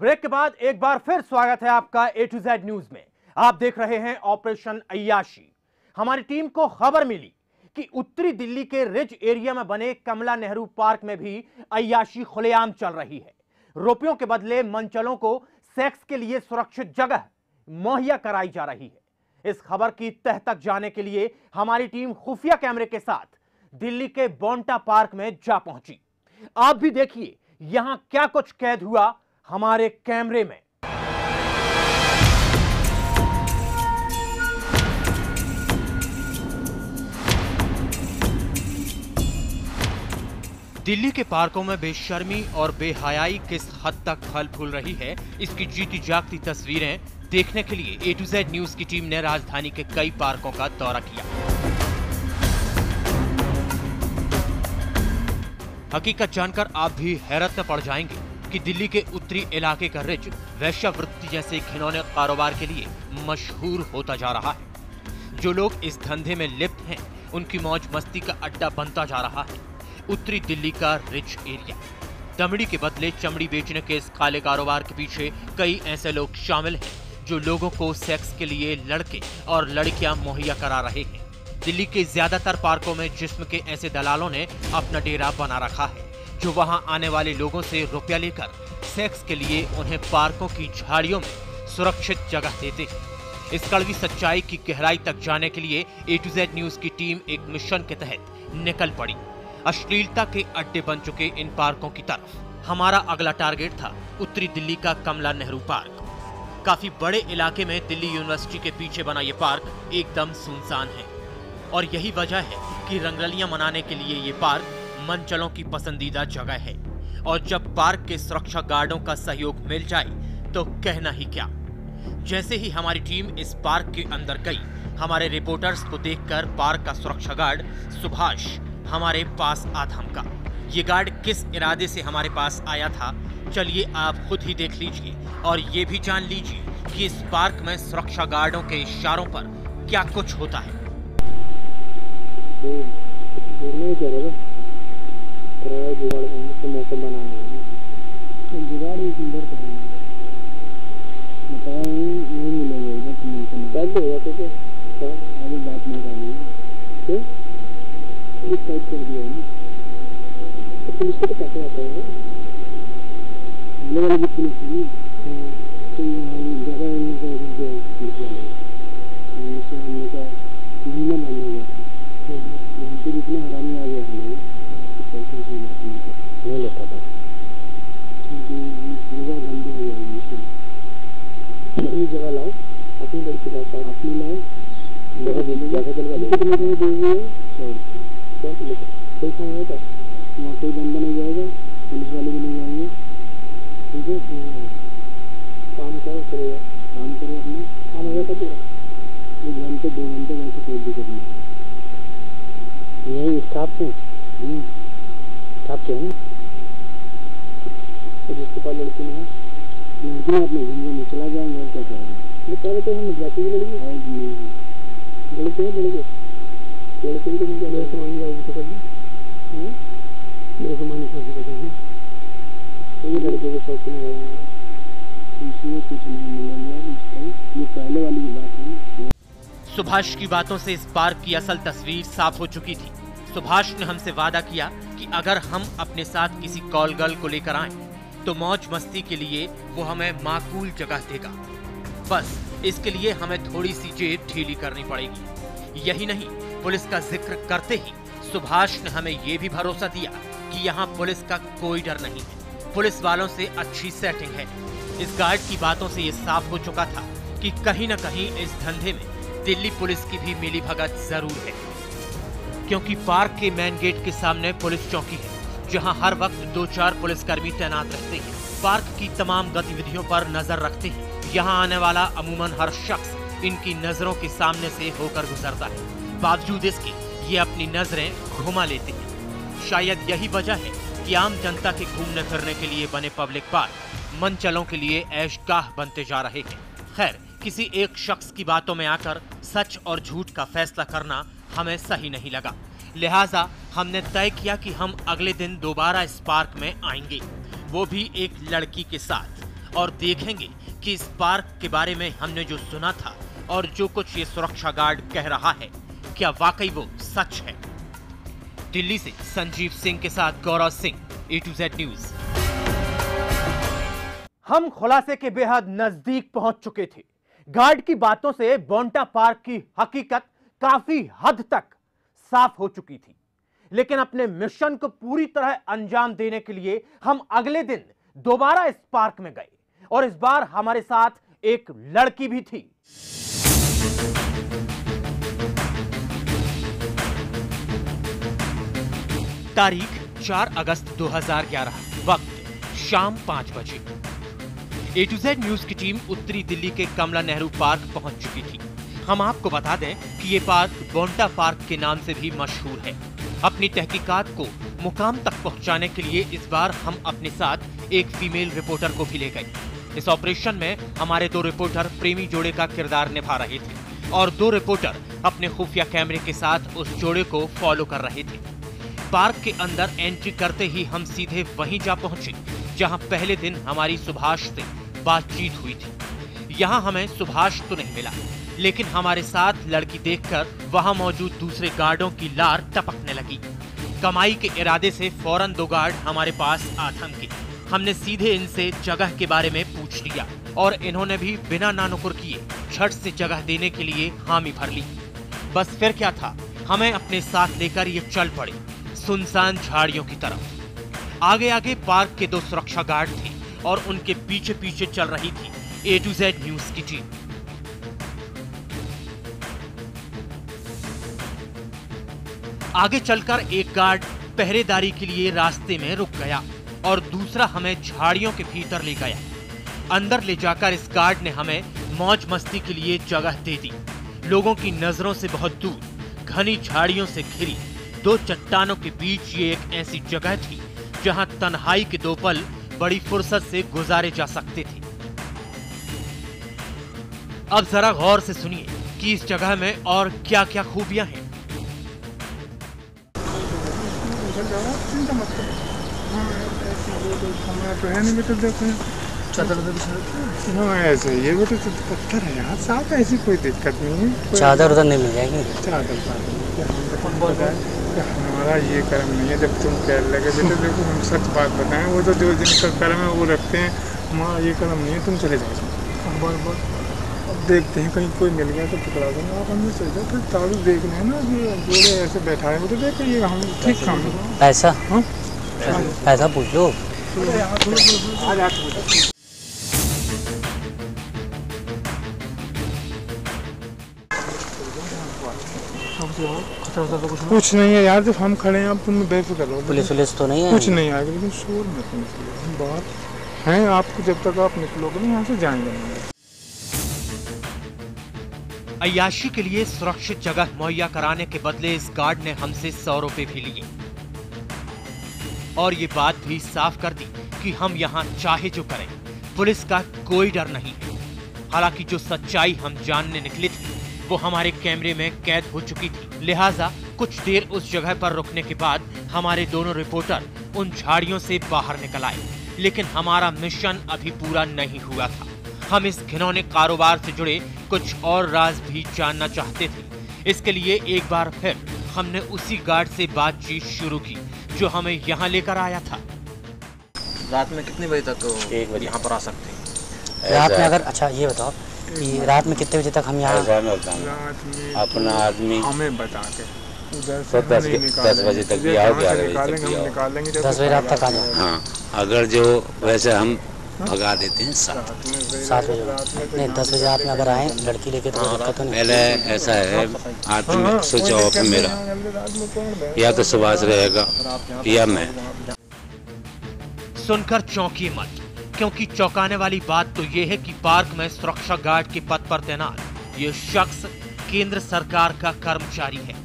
Break के बाद एक बार फिर स्वागत है आपका ए टू जेड न्यूज में। आप देख रहे हैं ऑपरेशन अय्याशी। हमारी टीम को खबर मिली कि उत्तरी दिल्ली के रिज एरिया में बने कमला नेहरू पार्क में भी अय्याशी खुलेआम चल रही है। रुपयों के बदले मंचलों को सेक्स के लिए सुरक्षित जगह मुहैया कराई जा रही है। इस खबर की तह तक जाने के लिए हमारी टीम खुफिया कैमरे के साथ दिल्ली के बोंटा पार्क में जा पहुंची। आप भी देखिए यहां क्या कुछ कैद हुआ हमारे कैमरे में। दिल्ली के पार्कों में बेशर्मी और बेहयाई किस हद तक फल फूल रही है, इसकी जीती जागती तस्वीरें देखने के लिए ए टू जेड न्यूज की टीम ने राजधानी के कई पार्कों का दौरा किया। हकीकत जानकर आप भी हैरत में पड़ जाएंगे कि दिल्ली के उत्तरी इलाके का रिज वेश्यावृत्ति जैसे घिनौने कारोबार के लिए मशहूर होता जा रहा है। जो लोग इस धंधे में लिप्त हैं, उनकी मौज मस्ती का अड्डा बनता जा रहा है उत्तरी दिल्ली का रिज एरिया। दमड़ी के बदले चमड़ी बेचने के इस काले कारोबार के पीछे कई ऐसे लोग शामिल हैं जो लोगों को सेक्स के लिए लड़के और लड़कियां मुहैया करा रहे हैं। दिल्ली के ज्यादातर पार्कों में जिस्म के ऐसे दलालों ने अपना डेरा बना रखा है जो वहां आने वाले लोगों से रुपया लेकर सेक्स के लिए उन्हें पार्कों की झाड़ियों में सुरक्षित जगह देते हैं। इस कड़वी सच्चाई की गहराई तक जाने के लिए ए टू जेड न्यूज की टीम एक मिशन के तहत निकल पड़ी अश्लीलता के अड्डे बन चुके इन पार्कों की तरफ। हमारा अगला टारगेट था उत्तरी दिल्ली का कमला नेहरू पार्क। काफी बड़े इलाके में दिल्ली यूनिवर्सिटी के पीछे बना ये पार्क एकदम सुनसान है और यही वजह है कि रंगरलियां मनाने के लिए ये पार्क मंचलों की पसंदीदा जगह है। और जब पार्क के सुरक्षा गार्डों का सहयोग मिल जाए तो कहना ही क्या। जैसे ही हमारी टीम इस पार्क के अंदर गई, हमारे रिपोर्टर्स को देखकर पार्क का सुरक्षा गार्ड सुभाष हमारे पास आ धमका। ये गार्ड किस इरादे से हमारे पास आया था, चलिए आप खुद ही देख लीजिए और ये भी जान लीजिए कि इस पार्क में सुरक्षा गार्डों के इशारों पर क्या कुछ होता है। मौसम बनाना है जुगाड़ भी सुंदर नहीं मिलेगा अभी बात नहीं करनी क्यों टाइप कर दिया है तो पुलिस को तो कैसे आता है वाली भी पुलिस थी तो ज़्यादा पुलिस वाले हमने का महीना मानने गया था फिर इतना हरामी आ गया हमें पैसे से नहीं लेता था जगह गंदी हो जाएगी इसलिए जगह लाओ अपनी लड़की लाओ अपनी लाओ कोई काम होगा वहाँ कोई बंदा नहीं जाएगा, पुलिस वाले भी नहीं जाएंगे। ठीक है काम करो चलेगा, काम करो अपना काम हो जाता पूरा 1 घंटे 2 घंटे वैसे कोई दिक्कत नहीं। यही स्टाफ से स्टाफ के हैं तो जिसके पास लड़की नहीं है अपने घूमने में चला जाएंगे और क्या करेंगे। ये पहले तो हम जाती हुई लड़की है लड़के हैं लड़के भी तो मुझे मेरे सामान जाएगी तो कभी मेरे सामान कैसे करेंगे तो ये लड़के के शौक नहीं रहेगा इसमें कुछ नहीं मिलेगा। ये पहले वाली बात है। सुभाष की बातों से इस पार्क की असल तस्वीर साफ हो चुकी थी। सुभाष ने हमसे वादा किया कि अगर हम अपने साथ किसी कॉल गर्ल को लेकर आए तो मौज मस्ती के लिए वो हमें माकूल जगह देगा। बस इसके लिए हमें थोड़ी सी जेब ढीली करनी पड़ेगी। यही नहीं, पुलिस का जिक्र करते ही सुभाष ने हमें ये भी भरोसा दिया कि यहाँ पुलिस का कोई डर नहीं है, पुलिस वालों से अच्छी सेटिंग है। इस गार्ड की बातों से ये साफ हो चुका था कि कहीं न कहीं इस धंधे में दिल्ली पुलिस की भी मिलीभगत जरूर है, क्योंकि पार्क के मेन गेट के सामने पुलिस चौकी है जहां हर वक्त 2-4 पुलिसकर्मी तैनात रहते हैं। पार्क की तमाम गतिविधियों पर नजर रखते हैं। यहाँ आने वाला अमूमन हर शख्स इनकी नजरों के सामने से होकर गुजरता है। बावजूद इसके ये अपनी नजरें घुमा लेते हैं। शायद यही वजह है कि आम जनता के घूमने फिरने के लिए बने पब्लिक पार्क मंचलों के लिए ऐशगाह बनते जा रहे हैं। खैर, किसी एक शख्स की बातों में आकर सच और झूठ का फैसला करना हमें सही नहीं लगा। लिहाजा हमने तय किया कि हम अगले दिन दोबारा इस पार्क में आएंगे, वो भी एक लड़की के साथ। और देखेंगे कि इस पार्क के बारे में हमने जो सुना था और जो कुछ ये सुरक्षा गार्ड कह रहा है, क्या वाकई वो सच है। दिल्ली से संजीव सिंह के साथ Gaurav Singh, A to Z news. हम खुलासे के बेहद नजदीक पहुंच चुके थे। गार्ड की बातों से बोंटा पार्क की हकीकत काफी हद तक साफ हो चुकी थी, लेकिन अपने मिशन को पूरी तरह अंजाम देने के लिए हम अगले दिन दोबारा इस पार्क में गए और इस बार हमारे साथ एक लड़की भी थी। तारीख 4 अगस्त 2011, वक्त शाम 5 बजे। A to Z न्यूज की टीम उत्तरी दिल्ली के कमला नेहरू पार्क पहुंच चुकी थी। हम आपको बता दें कि ये पार्क बोंटा पार्क के नाम से भी मशहूर है। अपनी तहकीकात को मुकाम तक पहुंचाने के लिए इस बार हम अपने साथ एक फीमेल रिपोर्टर को भी ले गए। इस ऑपरेशन में हमारे 2 रिपोर्टर प्रेमी जोड़े का किरदार निभा रहे थे और 2 रिपोर्टर अपने खुफिया कैमरे के साथ उस जोड़े को फॉलो कर रहे थे। पार्क के अंदर एंट्री करते ही हम सीधे वहीं जा पहुंचे जहां पहले दिन हमारी सुभाष से बातचीत हुई थी। यहाँ हमें सुभाष तो नहीं मिला, लेकिन हमारे साथ लड़की देखकर वहां मौजूद दूसरे गार्डों की लार टपकने लगी। कमाई के इरादे से फौरन 2 गार्ड हमारे पास आ थमके। हमने सीधे इनसे जगह के बारे में पूछ लिया और इन्होंने भी बिना नानुकुर किए झट से जगह देने के लिए हामी भर ली। बस फिर क्या था, हमें अपने साथ लेकर ये चल पड़े सुनसान झाड़ियों की तरफ। आगे आगे पार्क के 2 सुरक्षा गार्ड थे और उनके पीछे पीछे चल रही थी A to Z न्यूज की टीम। आगे चलकर एक गार्ड पहरेदारी के लिए रास्ते में रुक गया और दूसरा हमें झाड़ियों के भीतर ले गया। अंदर ले जाकर इस गार्ड ने हमें मौज मस्ती के लिए जगह दे दी। लोगों की नजरों से बहुत दूर घनी झाड़ियों से घिरी 2 चट्टानों के बीच ये एक ऐसी जगह थी जहां तन्हाई के 2 पल बड़ी फुर्सत से गुजारे जा सकते थे। अब जरा गौर से सुनिए कि इस जगह में और क्या क्या खूबियां हैं। ऐसे ये बेटा तो पत्थर है यहाँ साफ, ऐसी कोई दिक्कत नहीं है। चादर उधर नहीं मिल जाएगी। हमारा ये कर्म नहीं है। जब तुम कह लगे बेटे देखो हम सच बात बताएं, वो तो जो जिनका कर्म है वो रखते हैं। हमारा ये कर्म नहीं है, तुम चले जाओ। अब देखते हैं कहीं कोई मिल गया तो पकड़ा देंगे। आप हमने चले जाओ, फिर तारू देखने हैं ना कि जोड़े ऐसे बैठा है, वो तो देखो ये हम ठीक काम है। ऐसा हाँ ऐसा पूछ लो। कुछ नहीं है यार, जब हम खड़े हैं आप तुम बेफिक्र रहो। पुलिस तो नहीं है? कुछ नहीं आएगा, लेकिन शोर मत निकलिए, हम बाहर हैं। आपको जब तक आप निकलोगे नहीं यहाँ से जाएंगे नहीं। अय्याशी के लिए सुरक्षित जगह मुहैया कराने के बदले इस गार्ड ने हमसे 100 रुपए भी लिए और ये बात भी साफ कर दी कि हम यहाँ चाहे जो करें, पुलिस का कोई डर नहीं है। हालांकि जो सच्चाई हम जानने निकले थे वो हमारे कैमरे में कैद हो चुकी थी। लिहाजा कुछ देर उस जगह पर रुकने के बाद हमारे दोनों रिपोर्टर उन झाड़ियों से बाहर निकल आए, लेकिन हमारा मिशन अभी पूरा नहीं हुआ था। हम इस घिनौने कारोबार से जुड़े कुछ और राज भी जानना चाहते थे। इसके लिए एक बार फिर हमने उसी गार्ड से बातचीत शुरू की जो हमें यहाँ लेकर आया था। रात में कितने बजे तक 1 बजे यहाँ पर आ सकते हैं? रात में अगर अच्छा ये बताओ कि रात में कितने बजे तक हम यहाँ अपना आदमी हमें बता के 10 बजे तक भी आओ, 11 बजे तक भी आओ। 10 बजे रात तक आ जाओ। हाँ, अगर जो वैसे हम भगा देते हैं 7 बजे नहीं 10 बजे रात में अगर आए लड़की लेके तो दिक्कत नहीं। पहले ऐसा है, आदमी स्विच ऑफ है मेरा, या तो सुभाष रहेगा या मैं। सुनकर चौंकिए मत, क्योंकि चौंकाने वाली बात तो ये है कि पार्क में सुरक्षा गार्ड के पद पर तैनात ये शख्स केंद्र सरकार का कर्मचारी है।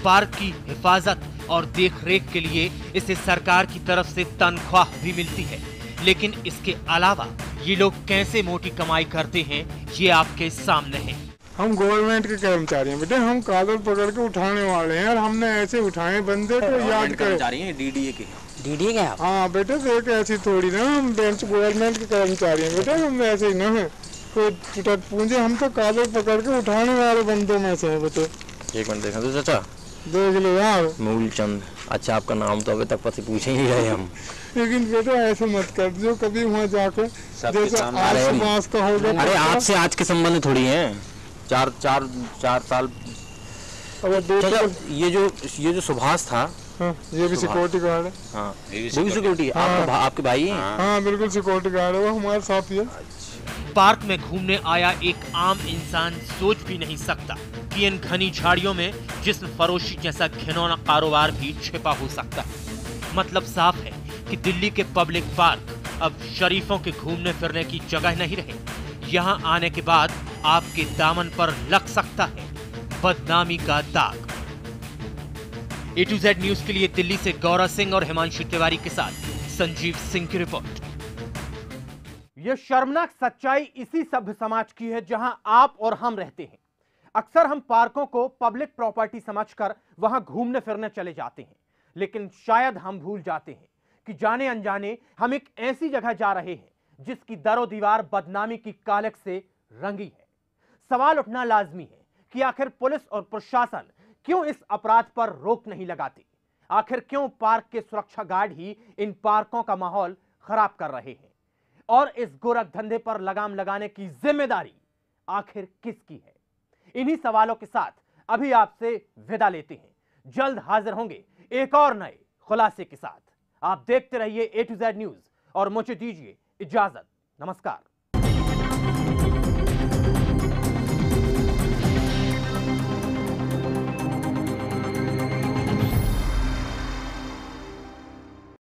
पार्क की हिफाजत और देखरेख के लिए इसे सरकार की तरफ से तनख्वाह भी मिलती है, लेकिन इसके अलावा ये लोग कैसे मोटी कमाई करते हैं ये आपके सामने है। हम गवर्नमेंट के कर्मचारी हैं बेटे, हम कागज पकड़ के उठाने वाले हैं और हमने ऐसे उठाए बंदे को याद करें। कर्मचारी हैं डीडीए के। डीडीए के आप? हाँ बेटे, देख ऐसी थोड़ी ना, हम बेंच गवर्नमेंट के कर्मचारी हैं बेटे, हम ऐसे ही ना है कोई टूट पूंजे, हम तो कागज पकड़ के उठाने वाले बंदों में से हैं बेटे। एक मिनट देखा तो चाचा, देख लो यार। मूलचंद। अच्छा, आपका नाम तो अभी तक पति पूछे ही रहे हम। लेकिन बेटा ऐसे मत कर जो कभी वहाँ जाके जैसे आस का होगा। अरे आपसे आज के संबंध थोड़ी हैं, चार साल। अगर ये जो सुभाष था, हाँ, ये भी सिक्योरिटी गार्ड है। हाँ, वो भी सिक्योरिटी। आपके भाई हैं? हाँ बिल्कुल सिक्योरिटी गार्ड है, वो हमारे साथ ही है। पार्क में घूमने आया एक आम इंसान सोच भी नहीं सकता कि इन घनी झाड़ियों में जिस्म फरोशी जैसा घिनौना कारोबार भी छिपा हो सकता है। मतलब साफ है कि दिल्ली के पब्लिक पार्क अब शरीफों के घूमने फिरने की जगह नहीं रहे। यहाँ आने के बाद आपके दामन पर लग सकता है बदनामी का दाग। A to Z न्यूज के लिए दिल्ली से गौरव सिंह और हिमांशु तिवारी के साथ संजीव सिंह की रिपोर्ट। यह शर्मनाक सच्चाई इसी सभ्य समाज की है जहां आप और हम रहते हैं। अक्सर हम पार्कों को पब्लिक प्रॉपर्टी समझकर वहां घूमने फिरने चले जाते हैं, लेकिन शायद हम भूल जाते हैं कि जाने अनजाने हम एक ऐसी जगह जा रहे हैं जिसकी दरो दीवार बदनामी की कालक से रंगी है। सवाल उठना लाजमी है कि आखिर पुलिस और प्रशासन क्यों इस अपराध पर रोक नहीं लगाती? आखिर क्यों पार्क के सुरक्षा गार्ड ही इन पार्कों का माहौल खराब कर रहे हैं? और इस गोरख धंधे पर लगाम लगाने की जिम्मेदारी आखिर किसकी है? इन्हीं सवालों के साथ अभी आपसे विदा लेते हैं। जल्द हाजिर होंगे एक और नए खुलासे के साथ। आप देखते रहिए A to Z न्यूज और मुझे दीजिए इजाजत। नमस्कार।